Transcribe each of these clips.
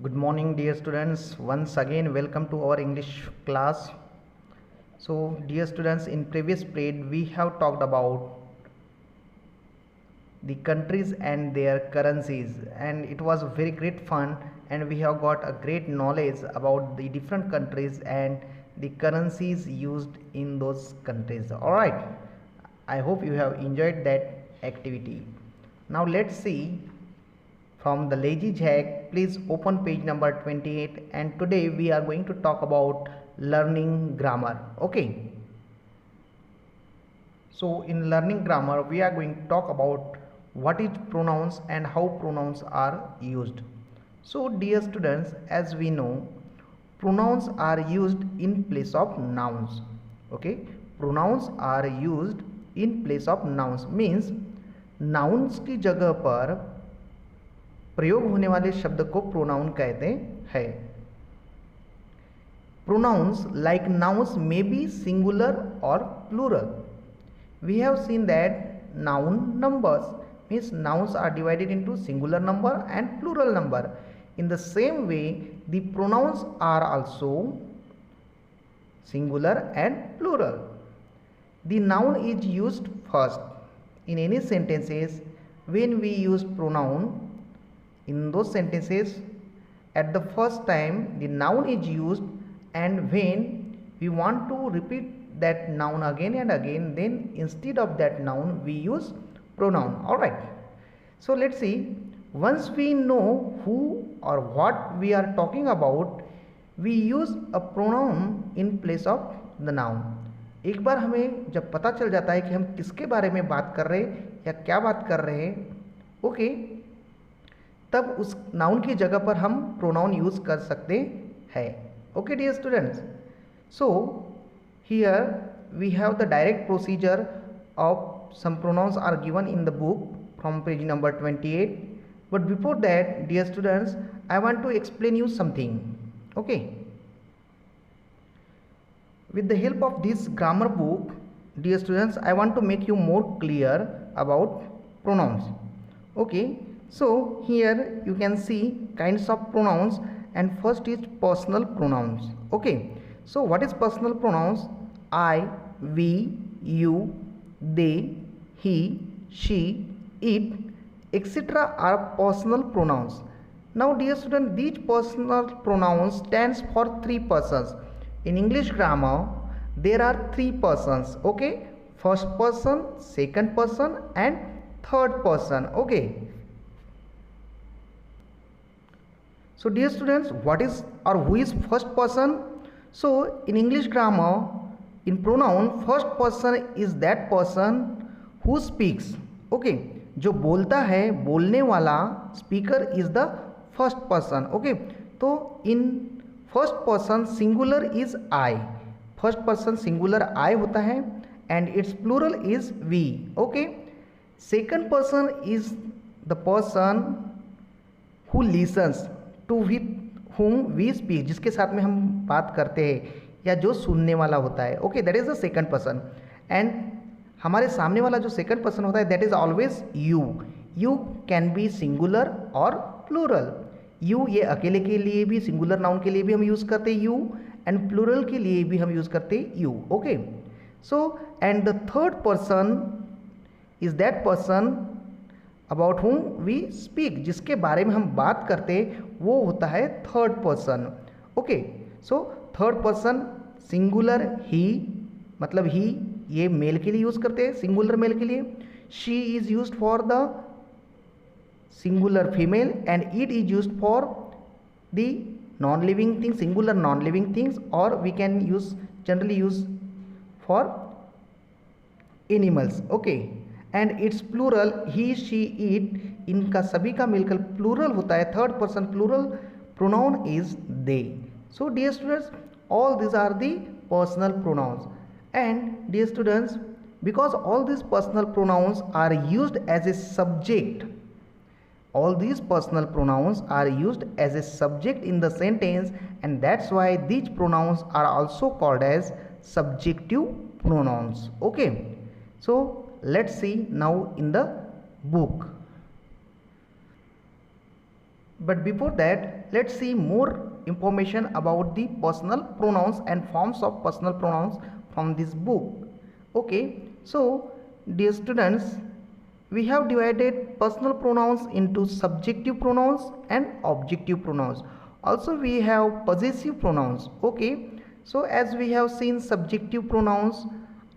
Good morning, dear students. Once again, welcome to our English class. So, dear students, in previous period, we have talked about the countries and their currencies, and it was very great fun. And we have got a great knowledge about the different countries and the currencies used in those countries. All right. I hope you have enjoyed that activity. Now, let's see from the Lazy Jack. Please open page number 28, and today we are going to talk about learning grammar. Okay, so in learning grammar we are going to talk about what is pronouns and how pronouns are used. So dear students, as we know, pronouns are used in place of nouns. Okay, pronouns are used in place of nouns means nouns की जगह पर प्रयोग होने वाले शब्द को pronoun कहते हैं. Pronouns like nouns may be singular और plural. We have seen that noun numbers means nouns are divided into singular number and plural number. In the same way, the pronouns are also singular and plural. The noun is used first in any sentences. When we use pronoun in those sentences, at the first time the noun is used, and when we want to repeat that noun again and again, then instead of that noun we use pronoun. All right, so let's see. Once we know who or what we are talking about, we use a pronoun in place of the noun. एक बार हमें जब पता चल जाता है कि हम किसके बारे में बात कर रहे हैं या क्या बात कर रहे हैं, ओके, तब उस नाउन की जगह पर हम प्रोनाउन यूज कर सकते हैं. Okay dear students, so here we have the direct procedure of some pronouns are given in the book from page number 28. But before that, dear students, I want to explain you something. Okay, with the help of this grammar book, dear students, I want to make you more clear about pronouns. Okay, so here you can see kinds of pronouns, and first is personal pronouns. Okay, so what is personal pronouns? I, we, you, they, he, she, it, etc. are personal pronouns. Now dear student, these personal pronouns stands for three persons. In English grammar there are three persons. Okay, first person, second person and third person. Okay, so dear students, what is or who is first person? So in English grammar, in pronoun, first person is that person who speaks. Okay, जो बोलता है, बोलने वाला, speaker is the first person. Okay, तो in first person singular is I. First person singular I होता है and its plural is we. Okay, second person is the person who listens to with whom we speak, जिसके साथ में हम बात करते हैं या जो सुनने वाला होता है. Okay, that is the second person. And हमारे सामने वाला जो सेकंड पर्सन होता है, that is always you. You can be singular और प्लूरल. यू ये अकेले के लिए भी, सिंगुलर नाउन के लिए भी हम यूज़ करते हैं यू, एंड प्लूरल के लिए भी हम यूज़ करते हैं you. Okay, so and the third person is that person about whom we speak, जिसके बारे में हम बात करते हैं वो होता है third person. Okay, so third person singular he, मतलब ही ये मेल के लिए यूज करते हैं, सिंगुलर मेल के लिए. She is used for the singular female and it is used for the non living things, singular non living things, और we can use generally use for animals. Okay, and its plural he, she, it, इनका सभी का मिलकर plural होता है. Third person plural pronoun is they. So dear students, all these are the personal pronouns. And dear students, because all these personal pronouns are used as a subject, all these personal pronouns are used as a subject in the sentence, and that's why these pronouns are also called as subjective pronouns. Okay, so let's see now in the book. But before that, let's see more information about the personal pronouns and forms of personal pronouns from this book. Okay, so dear students, we have divided personal pronouns into subjective pronouns and objective pronouns. Also we have possessive pronouns. Okay, so as we have seen, subjective pronouns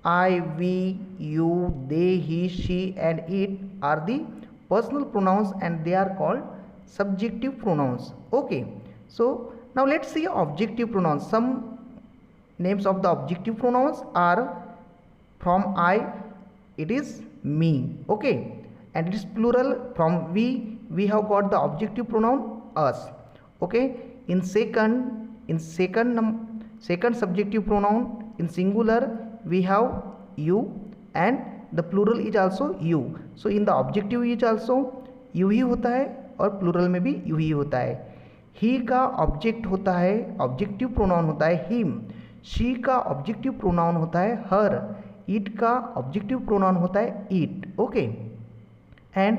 I, we, you, they, he, she and it are the personal pronouns and they are called subjective pronouns. Okay, so now let's see objective pronouns. Some names of the objective pronouns are from I, it is me. Okay, and it is plural. From we have got the objective pronoun us. Okay, in second subjective pronoun in singular we have you and the plural is also you. So in the objective is also you ही होता है और plural में भी you ही होता है. ही का object होता है, ऑब्जेक्टिव प्रोनाउन होता है हिम. शी का ऑब्जेक्टिव प्रोनाउन होता है हर. इट का ऑब्जेक्टिव प्रोनाउन होता है it. Okay, and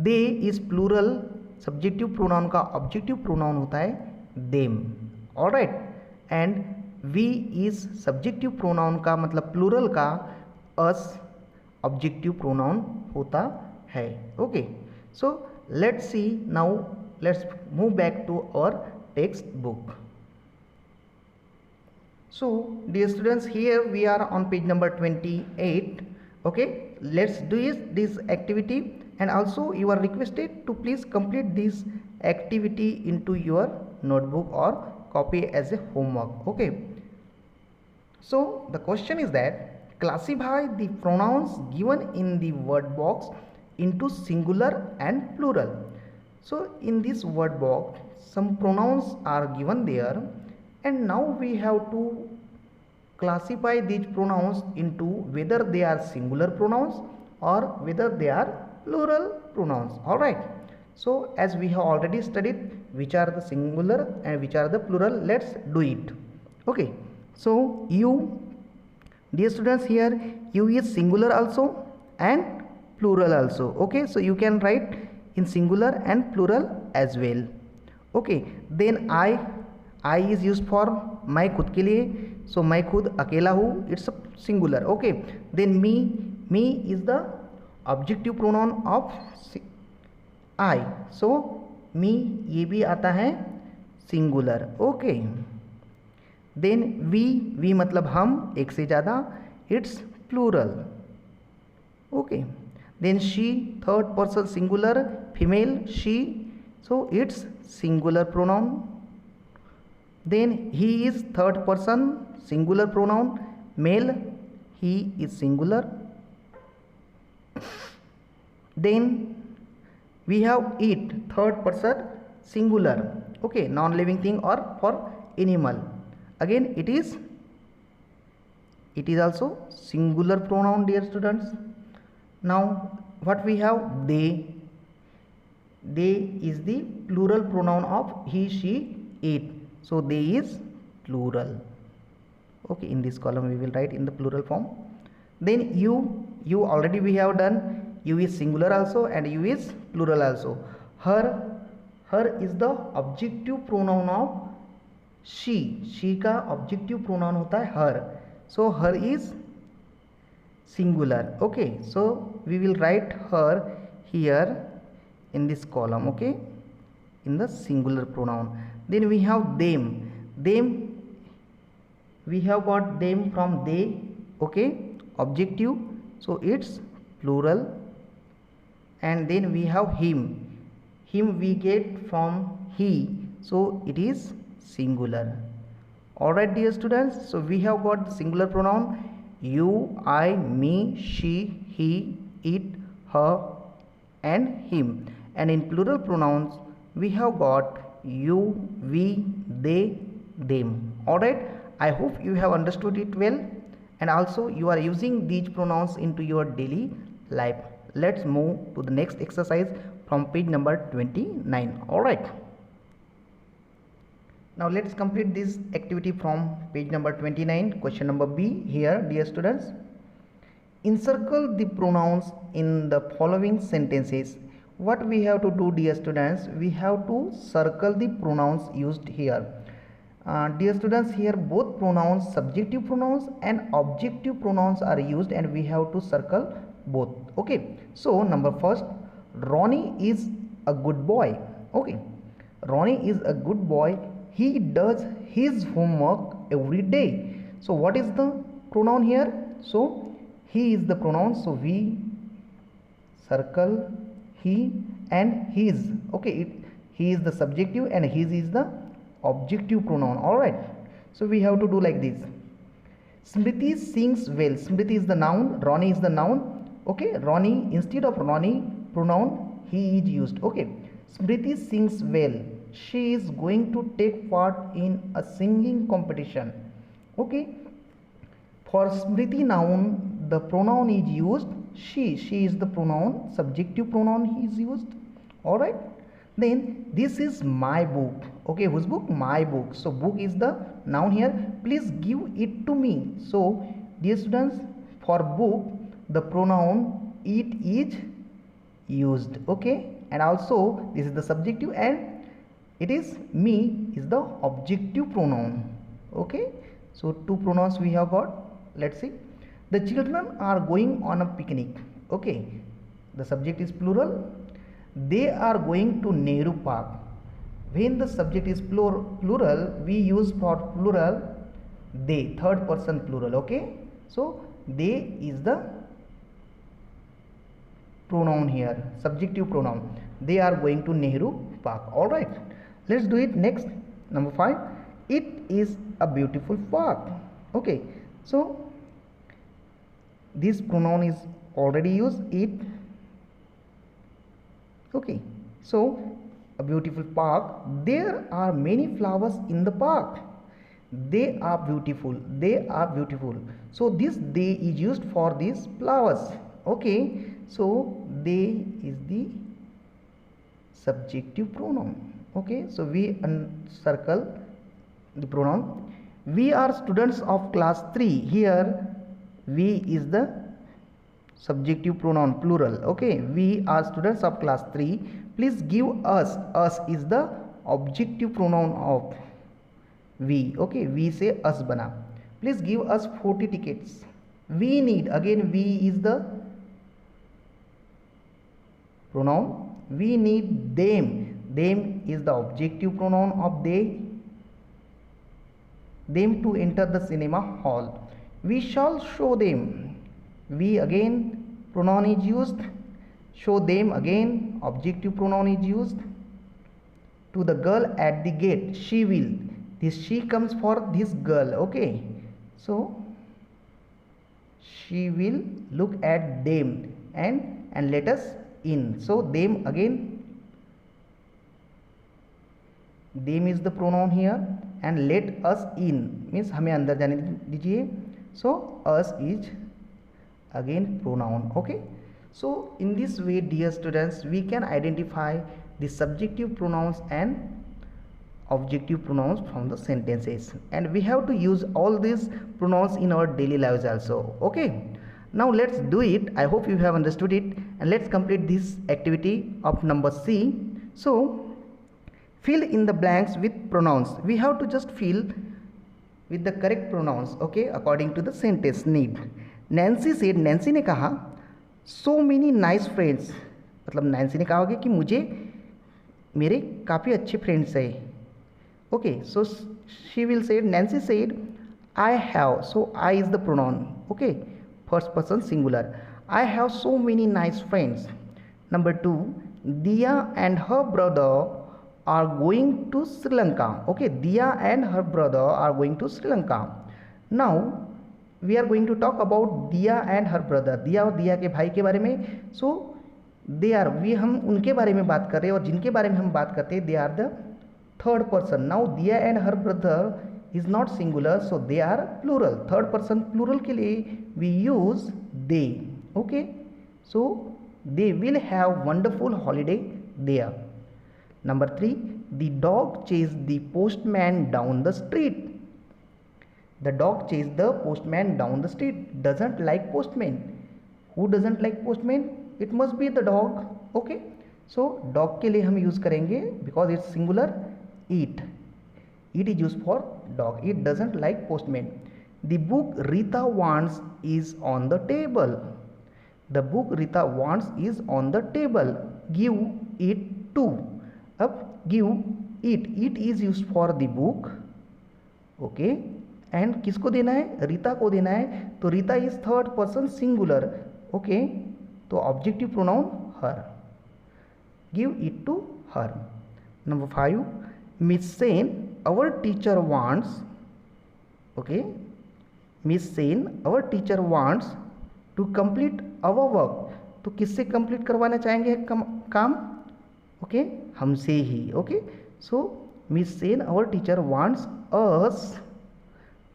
they is plural. Subjective pronoun का ऑब्जेक्टिव प्रोनाउन होता है them. Alright, and we is subjective pronoun का मतलब प्लूरल का अस ऑब्जेक्टिव प्रोनाउन होता है. Okay, so let's see now, let's move back to our textbook. So dear students, here we are on page number 28. Okay, let's do this activity, and also you are requested to please complete this activity into your notebook or copy as a homework. Okay, so the question is that classify the pronouns given in the word box into singular and plural. So in this word box some pronouns are given there, and now we have to classify these pronouns into whether they are singular pronouns or whether they are plural pronouns. All right, so as we have already studied which are the singular and which are the plural, let's do it. Okay, so you, dear students, here you is singular also and plural also. Okay, so you can write in singular and plural as well. Okay, then I is used for मैं खुद के लिए. so मैं खुद अकेला हूँ, it's a singular. Okay, then me is the objective pronoun of I, so me ये भी आता है singular. Okay, then we मतलब हम, एक से ज़्यादा, it's plural. Okay, then she, third person singular, female she, so it's singular pronoun. Then he is third person singular pronoun, male, he is singular. Then we have it, third person singular. Okay, non-living thing or for animal, again it is also singular pronoun, dear students. Now what we have, they is the plural pronoun of he, she, it, so they is plural. Okay, in this column we will write in the plural form. Then you already we have done, you is singular also and you is plural also. Her is the objective pronoun of she का objective pronoun होता है her, so her is singular. Okay, so we will write her here in this column. Okay, in the singular pronoun. Then we have them we have got them from they. Okay, objective, so it's plural. And then we have him we get from he, so it is singular. Alright, dear students, so we have got the singular pronoun you, I, me, she, he, it, her and him. And in plural pronouns we have got you, we, they, them. Alright, I hope you have understood it well, and also you are using these pronouns into your daily life. Let's move to the next exercise from page number 29. Alright, now let's complete this activity from page number 29. Question number B here, dear students. Encircle the pronouns in the following sentences what we have to do, dear students, we have to circle the pronouns used here. Dear students, here both pronouns, subjective pronouns and objective pronouns are used, and we have to circle both. Okay, so number first, Ronnie is a good boy. Okay, Ronnie is a good boy, he does his homework every day. So what is the pronoun here? So he is the pronoun, so we circle he and his. Okay, he is the subjective and his is the objective pronoun. All right, so we have to do like this. Smriti sings well. Smriti is the noun, Ronnie is the noun. Okay, Ronnie, instead of Ronnie, pronoun he is used. Okay, Smriti sings well, she is going to take part in a singing competition. Okay, for Smriti noun the pronoun is used she is the pronoun, subjective pronoun is used. All right, then this is my book. Okay, whose book? My book. So book is the noun here, please give it to me. So dear students, for book the pronoun it is used. Okay, and also this is the subjective and it is me is the objective pronoun. Okay, so two pronouns we have got. Let's see. The children are going on a picnic. Okay, the subject is plural. They are going to Nehru Park. When the subject is plural, we use for plural they, third person plural. Okay, so they is the pronoun here, subjective pronoun. They are going to Nehru Park. All right, let's do it next. Number 5, it is a beautiful park. Okay, so this pronoun is already used, it. Okay, so a beautiful park, there are many flowers in the park. They are beautiful, they are beautiful. So this they is used for these flowers. Okay, so they is the subjective pronoun. Okay, so we circle the pronoun. We are students of class 3. Here we is the subjective pronoun, plural. Okay, we are students of class 3, please give us. Us is the objective pronoun of we. Okay, we say us bana. Please give us 40 tickets. We need, again we is the pronoun. We need them. Them is the objective pronoun of they. Them to enter the cinema hall. We shall show them. We, again pronoun is used. Show them, again objective pronoun is used. To the girl at the gate, she will. This she comes for this girl. Okay, so she will look at them and let us in. So them, again them is the pronoun here, and let us in means हमें अंदर जाने दीजिए. So us is again pronoun. Okay, so in this way, dear students, we can identify the subjective pronouns and objective pronouns from the sentences, and we have to use all these pronouns in our daily lives also. Okay, now let's do it. I hope you have understood it, and let's complete this activity of number C. So fill in the blanks with pronouns. We have to just fill with the correct pronouns. Okay, according to the sentence need. Nancy said, Nancy ने कहा, so many nice friends. मतलब Nancy ने कहा होगा कि मुझे मेरे काफ़ी अच्छे फ्रेंड्स है. Okay, so she will say, Nancy said, I have. So I is the pronoun. Okay, first person singular. I have so many nice friends. Number 2, Dia and her brother are going to Sri Lanka. Okay, Dia and her brother are going to Sri Lanka. Now we are going to talk about Dia and her brother. दिया और दिया के भाई के बारे में. So they are, we हम उनके बारे में बात कर रहे हैं, और जिनके बारे में हम बात करते हैं, they are the third person. Now Dia and her brother is not singular, so they are plural. Third person plural के लिए we use they. Okay, so they will have wonderful holiday there. Number 3, the dog chased the postman down the street. The dog chased the postman down the street. Doesn't like postman. Who doesn't like postman? It must be the dog. Okay, so dog के लिए हम use करेंगे because it's singular it. It is use for dog. It doesn't like postman. The book Rita wants is on the table. The book Rita wants is on the table. Give it to. अब give it, it is use for the book. Okay, and किसको देना है? रीता को देना है. तो Rita is third person singular. Okay, तो objective pronoun her. Give it to her. Number 5, Miss Sen, our teacher wants. Okay, Miss Sen, our teacher wants to complete our work. तो किससे कंप्लीट करवाना चाहेंगे काम? ओके, हमसे ही. Okay, so miss Sen our teacher wants us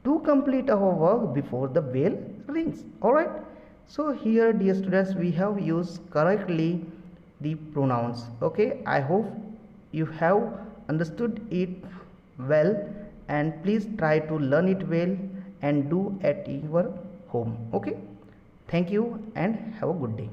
to complete our work before the bell rings. Alright, so here dear students, we have used correctly the pronouns. Okay, I hope you have understood it well, and please try to learn it well and do at your home. Okay, thank you and have a good day.